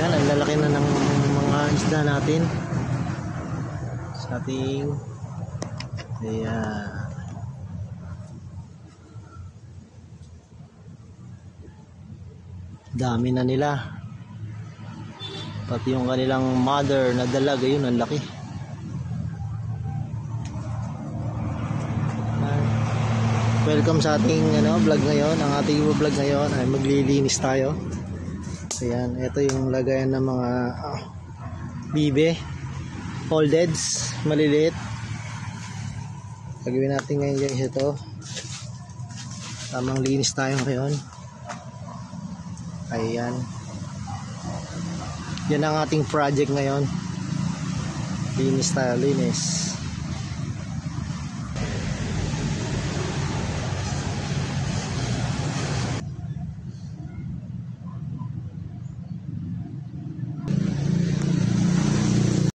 Yan, ang lalaki na ng mga isda natin sa ating ayan. Dami na nila, pati yung kanilang mother na dalaga, yun ang laki. Welcome sa ating vlog ngayon. Ang ating vlog ngayon ay maglilinis tayo. Ayan, ito yung lagayan ng mga bibe, foldeds, maliliit. Gagawin natin ngayon guys ito. Tamang linis tayo ngayon. Ayan. Yan ang ating project ngayon. Linis tayo, linis.